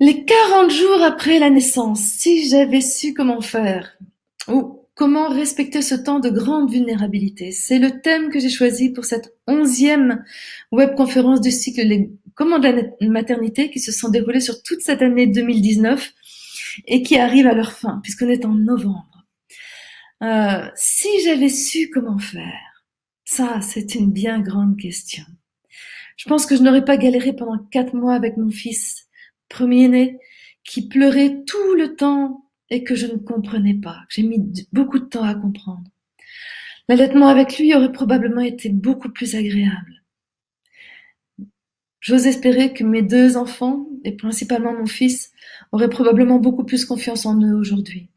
Les 40 jours après la naissance, si j'avais su comment faire, ou comment respecter ce temps de grande vulnérabilité, c'est le thème que j'ai choisi pour cette 11e webconférence du cycle Les Comment de la maternité qui se sont déroulées sur toute cette année 2019 et qui arrivent à leur fin, puisqu'on est en novembre. Si j'avais su comment faire, ça, c'est une bien grande question. Je pense que je n'aurais pas galéré pendant 4 mois avec mon fils, premier-né, qui pleurait tout le temps et que je ne comprenais pas. J'ai mis beaucoup de temps à comprendre. L'allaitement avec lui aurait probablement été beaucoup plus agréable. J'ose espérer que mes 2 enfants, et principalement mon fils, auraient probablement beaucoup plus confiance en eux aujourd'hui,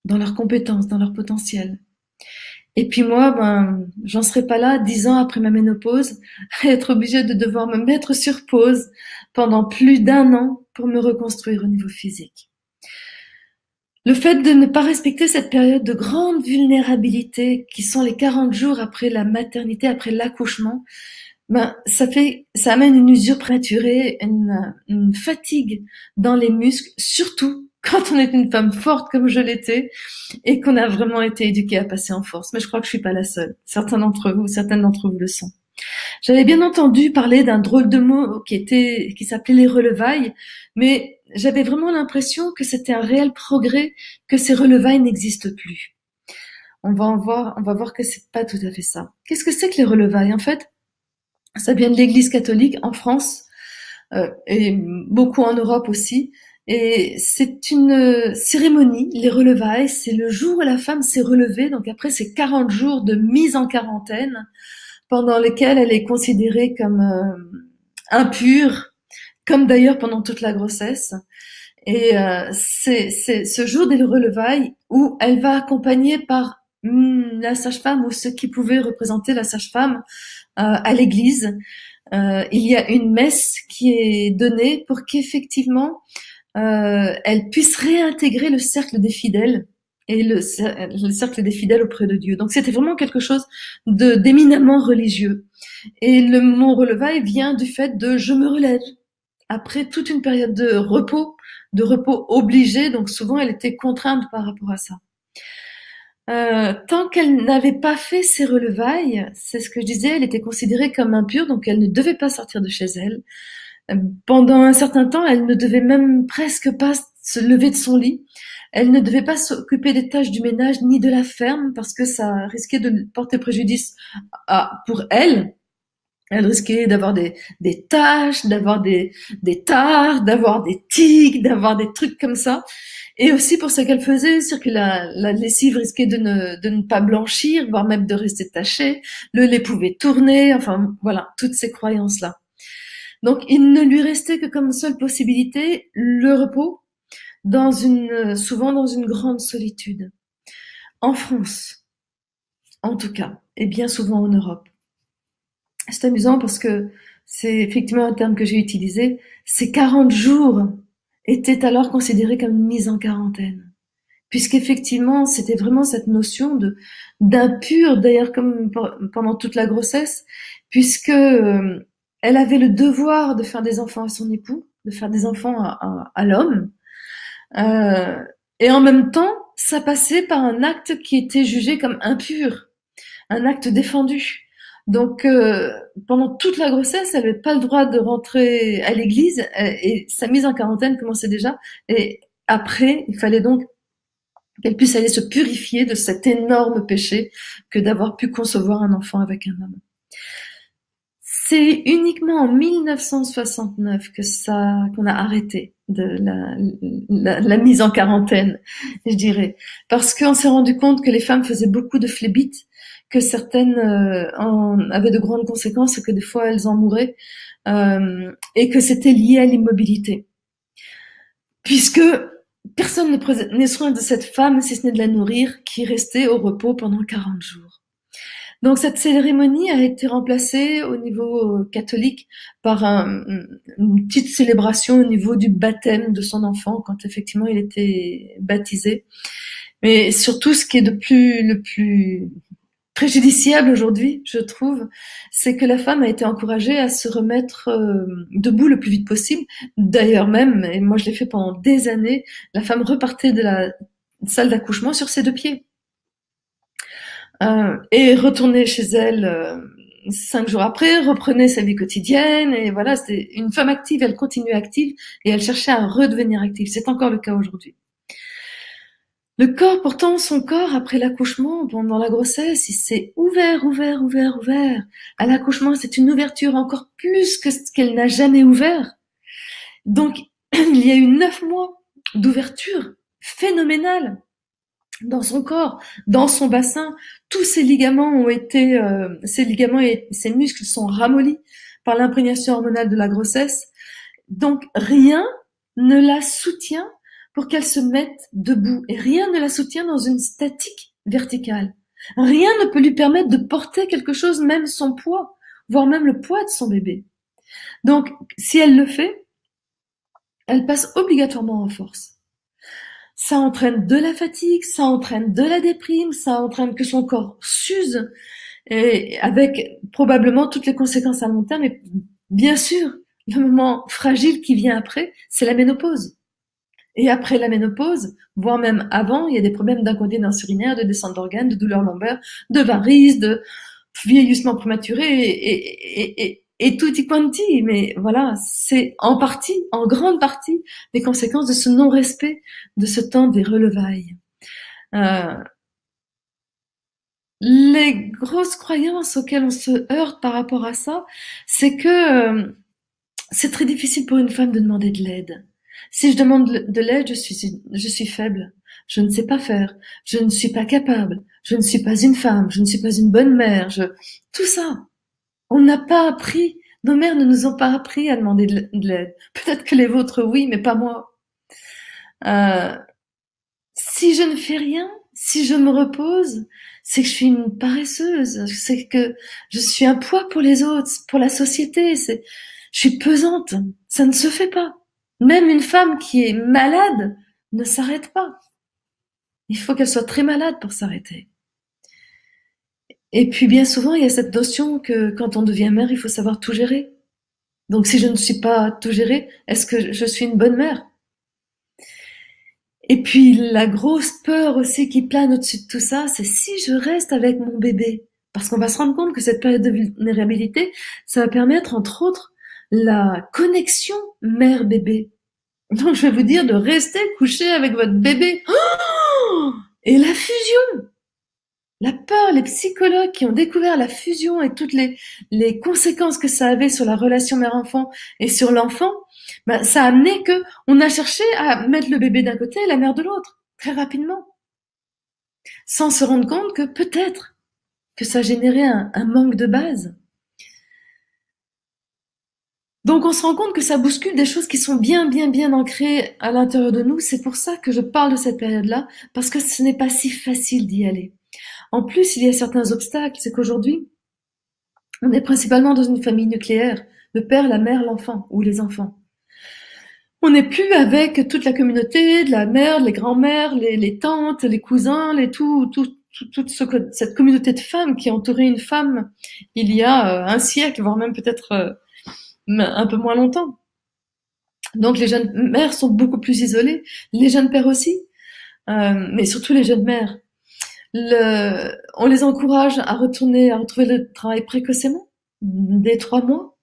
dans leurs compétences, dans leur potentiel. Et puis moi, j'en serais pas là 10 ans après ma ménopause, à être obligée de devoir me mettre sur pause pendant plus d'1 an pour me reconstruire au niveau physique. Le fait de ne pas respecter cette période de grande vulnérabilité qui sont les 40 jours après la maternité, après l'accouchement, ça amène une usure prématurée, une fatigue dans les muscles, surtout quand on est une femme forte comme je l'étais et qu'on a vraiment été éduquée à passer en force. Mais je crois que je suis pas la seule. Certaines d'entre vous le sont. J'avais bien entendu parler d'un drôle de mot qui s'appelait les relevailles, mais j'avais vraiment l'impression que c'était un réel progrès que ces relevailles n'existent plus. On va voir que c'est pas tout à fait ça. Qu'est-ce que c'est que les relevailles? En fait, ça vient de l'Église catholique en France et beaucoup en Europe aussi. Et c'est une cérémonie, les relevailles, c'est le jour où la femme s'est relevée, donc après ces 40 jours de mise en quarantaine, pendant lesquels elle est considérée comme impure, comme d'ailleurs pendant toute la grossesse. Et c'est ce jour des relevailles où elle va accompagnée par la sage-femme ou ceux qui pouvaient représenter la sage-femme à l'église. Il y a une messe qui est donnée pour qu'effectivement elle puisse réintégrer le cercle des fidèles et le cercle des fidèles auprès de Dieu. Donc c'était vraiment quelque chose d'éminemment religieux. Et le mot relevaille vient du fait de je me relève après toute une période de repos obligé. Donc souvent elle était contrainte par rapport à ça. Tant qu'elle n'avait pas fait ses relevailles, c'est ce que je disais, elle était considérée comme impure, donc elle ne devait pas sortir de chez elle. Pendant un certain temps, elle ne devait même presque pas se lever de son lit. Elle ne devait pas s'occuper des tâches du ménage ni de la ferme parce que ça risquait de porter préjudice pour elle. Elle risquait d'avoir des taches, d'avoir des tares, d'avoir des tiques, d'avoir des trucs comme ça. Et aussi pour ce qu'elle faisait, c'est que la lessive risquait de ne pas blanchir, voire même de rester tachée. Le lait pouvait tourner, enfin voilà, toutes ces croyances-là. Donc il ne lui restait que comme seule possibilité le repos, souvent dans une grande solitude. En France, en tout cas, et bien souvent en Europe. C'est amusant parce que c'est effectivement un terme que j'ai utilisé. Ces 40 jours étaient alors considérés comme une mise en quarantaine. Puisqu'effectivement, c'était vraiment cette notion d'impure, d'ailleurs comme pendant toute la grossesse, puisque elle avait le devoir de faire des enfants à son époux, de faire des enfants à l'homme, euh, et en même temps, ça passait par un acte qui était jugé comme impur, un acte défendu. Donc, pendant toute la grossesse, elle n'avait pas le droit de rentrer à l'église et sa mise en quarantaine commençait déjà. Et après, il fallait donc qu'elle puisse aller se purifier de cet énorme péché que d'avoir pu concevoir un enfant avec un homme. C'est uniquement en 1969 qu'on a arrêté la mise en quarantaine, je dirais, parce qu'on s'est rendu compte que les femmes faisaient beaucoup de phlébites, que certaines avaient de grandes conséquences et que des fois elles en mouraient, et que c'était lié à l'immobilité, puisque personne ne prenait soin de cette femme si ce n'est de la nourrir, qui restait au repos pendant 40 jours. Donc cette cérémonie a été remplacée au niveau catholique par une petite célébration au niveau du baptême de son enfant quand effectivement il était baptisé. Mais surtout, ce qui est le plus préjudiciable aujourd'hui, je trouve, c'est que la femme a été encouragée à se remettre debout le plus vite possible. D'ailleurs même, et moi je l'ai fait pendant des années, la femme repartait de la salle d'accouchement sur ses deux pieds et retournait chez elle 5 jours après, reprenait sa vie quotidienne et voilà, c'était une femme active, elle continuait active et elle cherchait à redevenir active. C'est encore le cas aujourd'hui. Le corps, pourtant, son corps, après l'accouchement, pendant la grossesse, il s'est ouvert, ouvert, ouvert, ouvert. À l'accouchement, c'est une ouverture encore plus que ce qu'elle n'a jamais ouvert. Donc, il y a eu 9 mois d'ouverture phénoménale dans son corps, dans son bassin. Tous ses ligaments ont été, ses ligaments et ses muscles sont ramollis par l'imprégnation hormonale de la grossesse. Donc, rien ne la soutient pour qu'elle se mette debout. Et rien ne la soutient dans une statique verticale. Rien ne peut lui permettre de porter quelque chose, même son poids, voire même le poids de son bébé. Donc, si elle le fait, elle passe obligatoirement en force. Ça entraîne de la fatigue, ça entraîne de la déprime, ça entraîne que son corps s'use, et avec probablement toutes les conséquences à long terme. Et bien sûr, le moment fragile qui vient après, c'est la ménopause. Et après la ménopause, voire même avant, il y a des problèmes d'incontinence urinaire, de descente d'organes, de douleurs lombaires, de varices, de vieillissement prématuré et tutti quanti. Mais voilà, c'est en partie, en grande partie, les conséquences de ce non-respect de ce temps des relevailles. Les grosses croyances auxquelles on se heurte par rapport à ça, c'est que c'est très difficile pour une femme de demander de l'aide. Si je demande de l'aide, je suis faible. Je ne sais pas faire. Je ne suis pas capable. Je ne suis pas une femme. Je ne suis pas une bonne mère. Tout ça. On n'a pas appris. Nos mères ne nous ont pas appris à demander de l'aide. Peut-être que les vôtres, oui, mais pas moi. Si je ne fais rien, si je me repose, c'est que je suis une paresseuse. C'est que je suis un poids pour les autres, pour la société. Je suis pesante. Ça ne se fait pas. Même une femme qui est malade ne s'arrête pas. Il faut qu'elle soit très malade pour s'arrêter. Et puis bien souvent, il y a cette notion que quand on devient mère, il faut savoir tout gérer. Donc si je ne suis pas tout gérer, est-ce que je suis une bonne mère? Et puis la grosse peur aussi qui plane au-dessus de tout ça, c'est si je reste avec mon bébé. Parce qu'on va se rendre compte que cette période de vulnérabilité, ça va permettre entre autres la connexion mère-bébé. Donc je vais vous dire de rester couché avec votre bébé. Oh, et la fusion, la peur, les psychologues qui ont découvert la fusion et toutes les conséquences que ça avait sur la relation mère-enfant et sur l'enfant, ben, ça a amené que on a cherché à mettre le bébé d'un côté et la mère de l'autre, très rapidement. Sans se rendre compte que peut-être que ça générait un manque de base. Donc on se rend compte que ça bouscule des choses qui sont bien, bien, bien ancrées à l'intérieur de nous. C'est pour ça que je parle de cette période-là, parce que ce n'est pas si facile d'y aller. En plus, il y a certains obstacles. C'est qu'aujourd'hui, on est principalement dans une famille nucléaire. Le père, la mère, l'enfant, ou les enfants. On n'est plus avec toute la communauté, de la mère, les grands-mères, les tantes, les cousins, toute cette communauté de femmes qui entourait une femme il y a un siècle, voire même peut-être un peu moins longtemps. Donc les jeunes mères sont beaucoup plus isolées, les jeunes pères aussi, mais surtout les jeunes mères. On les encourage à retrouver le travail précocement, dès 3 mois.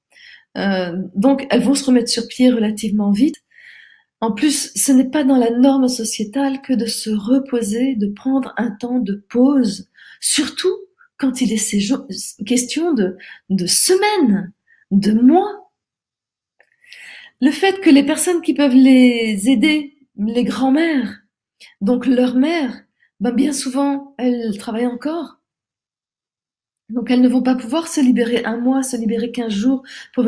Donc elles vont se remettre sur pied relativement vite. En plus, ce n'est pas dans la norme sociétale que de se reposer, de prendre un temps de pause, surtout quand il est question de semaines, de mois. Le fait que les personnes qui peuvent les aider, les grands-mères, donc leur mère, ben bien souvent, elles travaillent encore. Donc elles ne vont pas pouvoir se libérer 1 mois, se libérer 15 jours pour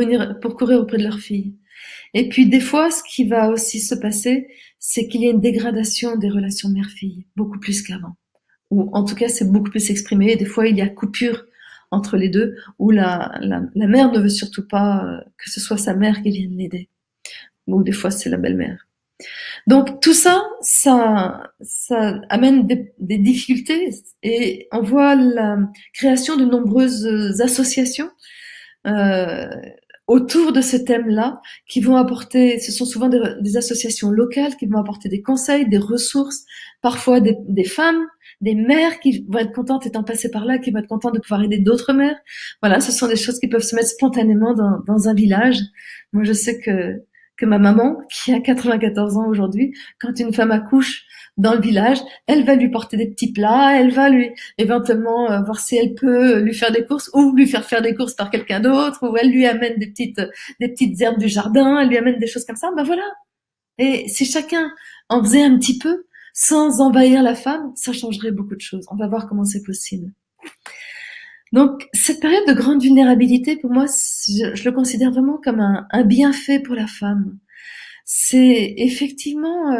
courir auprès de leur fille. Et puis des fois, ce qui va aussi se passer, c'est qu'il y a une dégradation des relations mère-fille, beaucoup plus qu'avant. Ou en tout cas, c'est beaucoup plus exprimé. Et des fois, il y a coupure entre les deux, où la mère ne veut surtout pas que ce soit sa mère qui vienne l'aider. Ou des fois, c'est la belle-mère. Donc tout ça, ça amène des difficultés et on voit la création de nombreuses associations euh, autour de ce thème-là qui vont apporter, ce sont souvent des associations locales qui vont apporter des conseils, des ressources, parfois des femmes, des mères qui vont être contentes étant passées par là, qui vont être contentes de pouvoir aider d'autres mères. Voilà, ce sont des choses qui peuvent se mettre spontanément dans un village. Moi, je sais que ma maman, qui a 94 ans aujourd'hui, quand une femme accouche dans le village, elle va lui porter des petits plats, elle va lui éventuellement voir si elle peut lui faire des courses ou lui faire des courses par quelqu'un d'autre, ou elle lui amène des petites herbes du jardin, elle lui amène des choses comme ça. Ben voilà. Et si chacun en faisait un petit peu, sans envahir la femme, ça changerait beaucoup de choses. On va voir comment c'est possible. Donc, cette période de grande vulnérabilité, pour moi, je le considère vraiment comme un bienfait pour la femme. C'est effectivement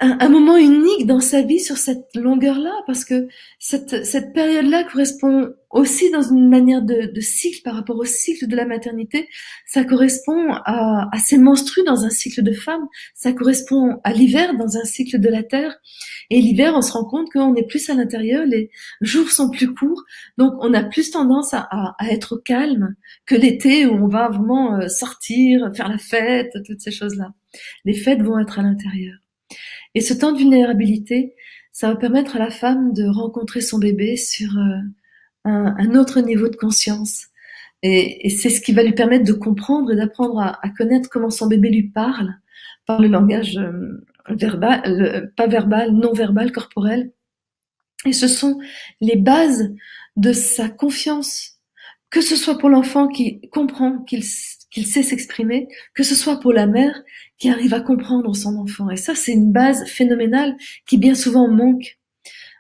un moment unique dans sa vie sur cette longueur-là, parce que cette période-là correspond aussi dans une manière de cycle par rapport au cycle de la maternité. Ça correspond à ces menstrues dans un cycle de femme, ça correspond à l'hiver dans un cycle de la terre. Et l'hiver, on se rend compte qu'on est plus à l'intérieur, les jours sont plus courts, donc on a plus tendance à être au calme que l'été où on va vraiment sortir, faire la fête, toutes ces choses-là. Les fêtes vont être à l'intérieur. Et ce temps de vulnérabilité, ça va permettre à la femme de rencontrer son bébé sur un autre niveau de conscience. Et c'est ce qui va lui permettre de comprendre et d'apprendre à connaître comment son bébé lui parle par le langage verbal, pas verbal, non verbal, corporel. Et ce sont les bases de sa confiance, que ce soit pour l'enfant qui comprend qu'il sait s'exprimer, que ce soit pour la mère qui arrive à comprendre son enfant. Et ça, c'est une base phénoménale qui bien souvent manque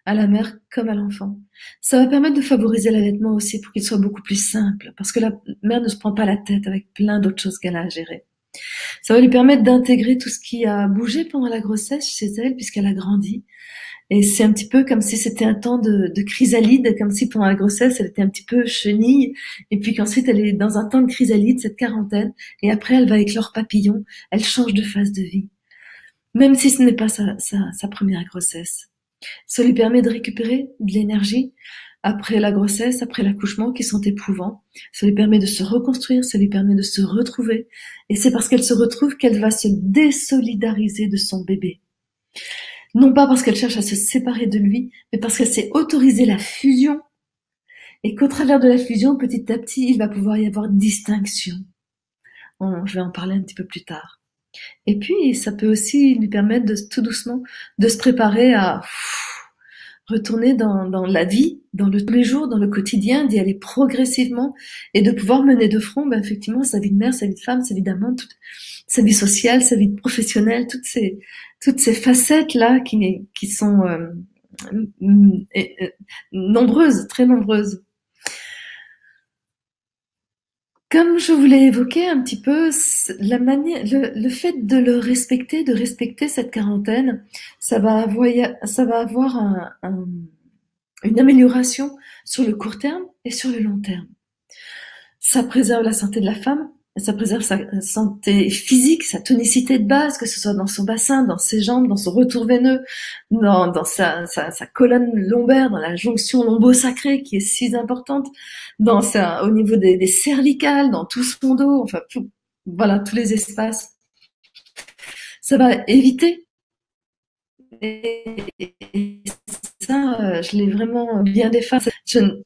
à la mère comme à l'enfant. Ça va permettre de favoriser l'allaitement aussi pour qu'il soit beaucoup plus simple, parce que la mère ne se prend pas la tête avec plein d'autres choses qu'elle a à gérer. Ça va lui permettre d'intégrer tout ce qui a bougé pendant la grossesse chez elle, puisqu'elle a grandi. Et c'est un petit peu comme si c'était un temps de chrysalide, comme si pendant la grossesse, elle était un petit peu chenille, et puis qu'ensuite elle est dans un temps de chrysalide, cette quarantaine, et après elle va éclore papillon, elle change de phase de vie. Même si ce n'est pas sa première grossesse. Ça lui permet de récupérer de l'énergie après la grossesse, après l'accouchement, qui sont éprouvants. Ça lui permet de se reconstruire, ça lui permet de se retrouver. Et c'est parce qu'elle se retrouve qu'elle va se désolidariser de son bébé. Non pas parce qu'elle cherche à se séparer de lui, mais parce qu'elle s'est autorisée la fusion. Et qu'au travers de la fusion, petit à petit, il va pouvoir y avoir distinction. Bon, je vais en parler un petit peu plus tard. Et puis, ça peut aussi lui permettre de tout doucement de se préparer à retourner dans la vie, dans le tous les jours, dans le quotidien, d'y aller progressivement et de pouvoir mener de front, effectivement, sa vie de mère, sa vie de femme, sa vie d'amant, sa vie sociale, sa vie professionnelle, toutes ces facettes là qui sont nombreuses, très nombreuses. Comme je vous l'ai évoqué un petit peu, la manière, le fait de le respecter, de respecter cette quarantaine, ça va avoir une amélioration sur le court terme et sur le long terme. Ça préserve la santé de la femme, ça préserve sa santé physique, sa tonicité de base, que ce soit dans son bassin, dans ses jambes, dans son retour veineux, dans sa colonne lombaire, dans la jonction lombo-sacrée qui est si importante, au niveau des cervicales, dans tout son dos, enfin, voilà, tous les espaces. Ça va éviter. Et ça, je l'ai vraiment bien défendu.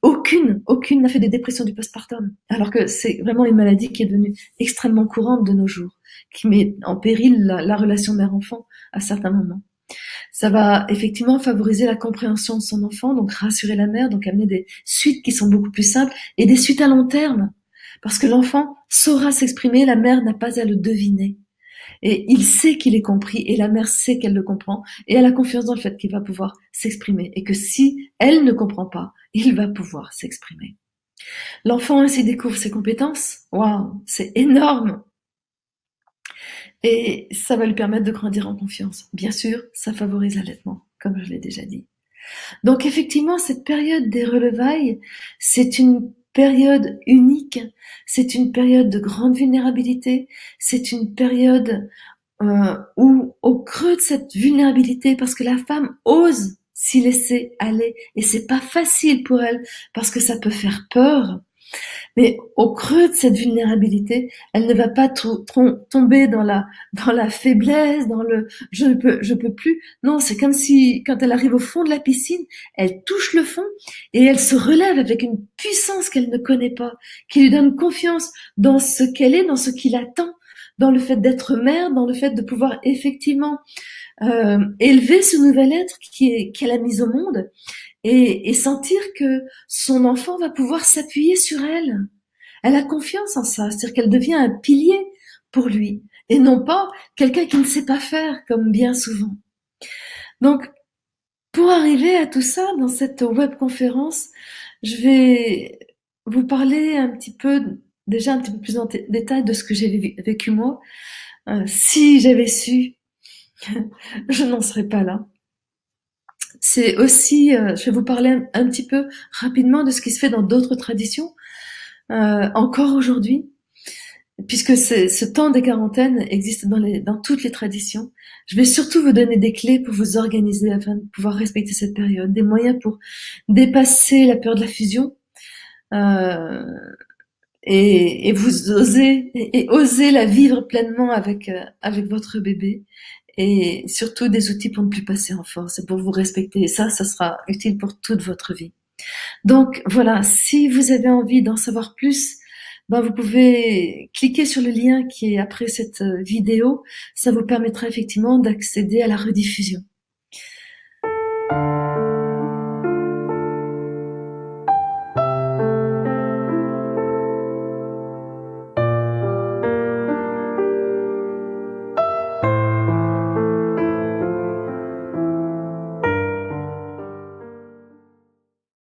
Aucune n'a fait des dépressions du postpartum, alors que c'est vraiment une maladie qui est devenue extrêmement courante de nos jours, qui met en péril la relation mère-enfant à certains moments. Ça va effectivement favoriser la compréhension de son enfant, donc rassurer la mère, donc amener des suites qui sont beaucoup plus simples et des suites à long terme, parce que l'enfant saura s'exprimer, la mère n'a pas à le deviner. Et il sait qu'il est compris et la mère sait qu'elle le comprend et elle a confiance dans le fait qu'il va pouvoir s'exprimer et que si elle ne comprend pas, il va pouvoir s'exprimer. L'enfant ainsi découvre ses compétences. Waouh, c'est énorme. Et ça va lui permettre de grandir en confiance. Bien sûr, ça favorise l'allaitement, comme je l'ai déjà dit. Donc effectivement, cette période des relevailles, c'est une période unique, c'est une période de grande vulnérabilité, c'est une période ou au creux de cette vulnérabilité, parce que la femme ose s'y laisser aller, et c'est pas facile pour elle, parce que ça peut faire peur. Mais au creux de cette vulnérabilité, elle ne va pas tomber dans la faiblesse, dans le je peux plus. Non, c'est comme si quand elle arrive au fond de la piscine, elle touche le fond et elle se relève avec une puissance qu'elle ne connaît pas, qui lui donne confiance dans ce qu'elle est, dans ce qui l'attend, dans le fait d'être mère, dans le fait de pouvoir effectivement élever ce nouvel être qu'elle a mis au monde, et sentir que son enfant va pouvoir s'appuyer sur elle. Elle a confiance en ça, c'est-à-dire qu'elle devient un pilier pour lui, et non pas quelqu'un qui ne sait pas faire, comme bien souvent. Donc, pour arriver à tout ça, dans cette webconférence, je vais vous parler un petit peu, déjà un petit peu plus en détail de ce que j'ai vécu moi. Si j'avais su, je n'en serais pas là. C'est aussi, je vais vous parler un petit peu rapidement de ce qui se fait dans d'autres traditions, encore aujourd'hui, puisque ce temps des quarantaines existe dans toutes les traditions. Je vais surtout vous donner des clés pour vous organiser afin de pouvoir respecter cette période, des moyens pour dépasser la peur de la fusion, euh, et vous oser et oser la vivre pleinement avec votre bébé, et surtout des outils pour ne plus passer en force et pour vous respecter. Et ça sera utile pour toute votre vie. Donc voilà, si vous avez envie d'en savoir plus, ben vous pouvez cliquer sur le lien qui est après cette vidéo. Ça vous permettra effectivement d'accéder à la rediffusion.